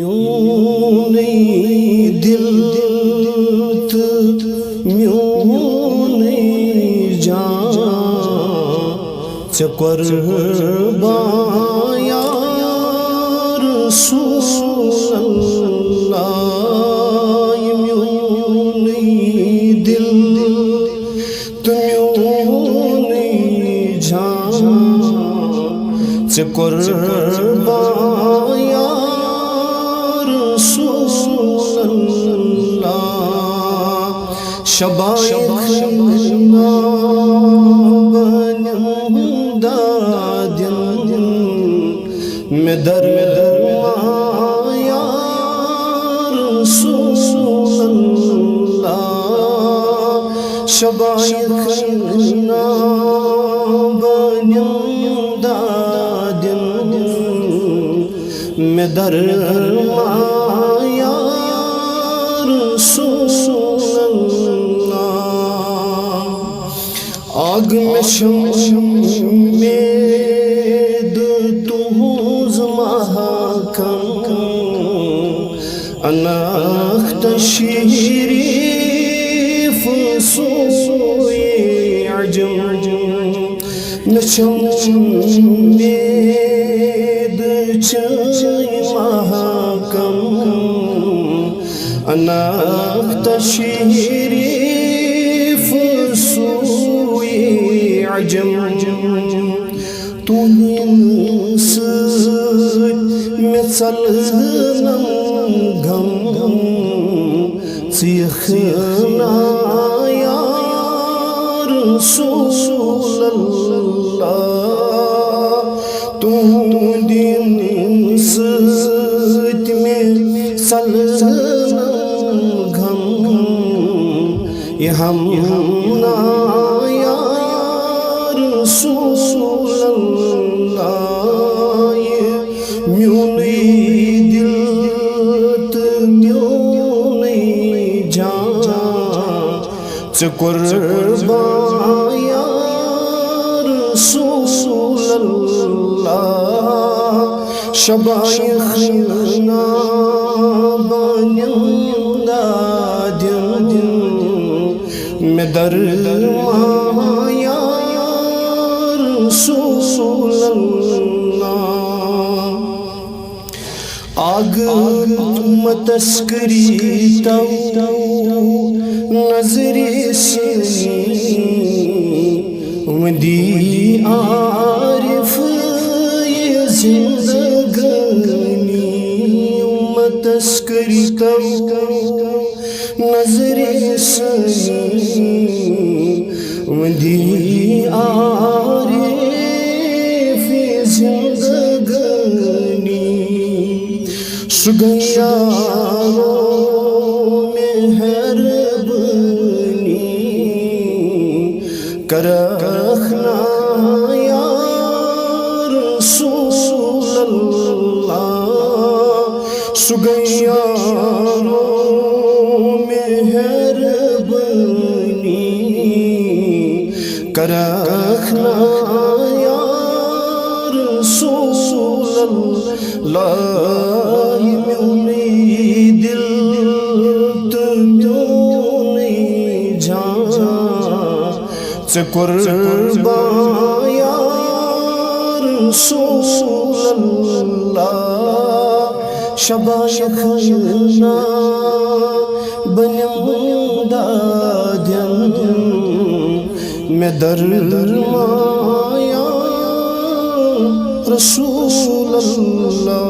میونی دل تہٕ میونی جان ژےٚ قۄربان یا رسول اللہ میونی دل تہٕ میونی جان ژےٚ قۄربان یا رسول اللہ شبائخنا بنیم دادین میں درمان یا رسول اللہ شبائخنا بنیم دادین میں درمان یا رسول اللہ آگ میں شمید تہنٛز محکم اناخت شریف سوی عجم مےٚ شمید چٲنۍ محکم اناخت شریف سوی عجم تُہنٛدِ سۭتۍ مےٚ ژلنم غم ژٕ یِکھنا یا رسول اللہ تُہنٛدِ سۭتۍ مےٚ ژلنم غم یہ ہمنا یا رسول اللہ میونی دل تہٕ میونی جان ژےٚ قۄربان یا رسول اللہ شبائخنا بنیم دادین میں درمان یا رسول اللہ آگ متسکری تو نظری سنی مدی عارف یہ زندگانی متسکری تو نظری سنی مدی عارف زندگانی سگیا مہربانی کرخنا یا رسول اللہ سگیا مہربانی کرخنا یا رسول اللہ میونی دل تہٕ میونی جان ژےٚ قۄربان یا رسول اللہ شبائخنا بنیم دادین میں درمان یا رسول اللہ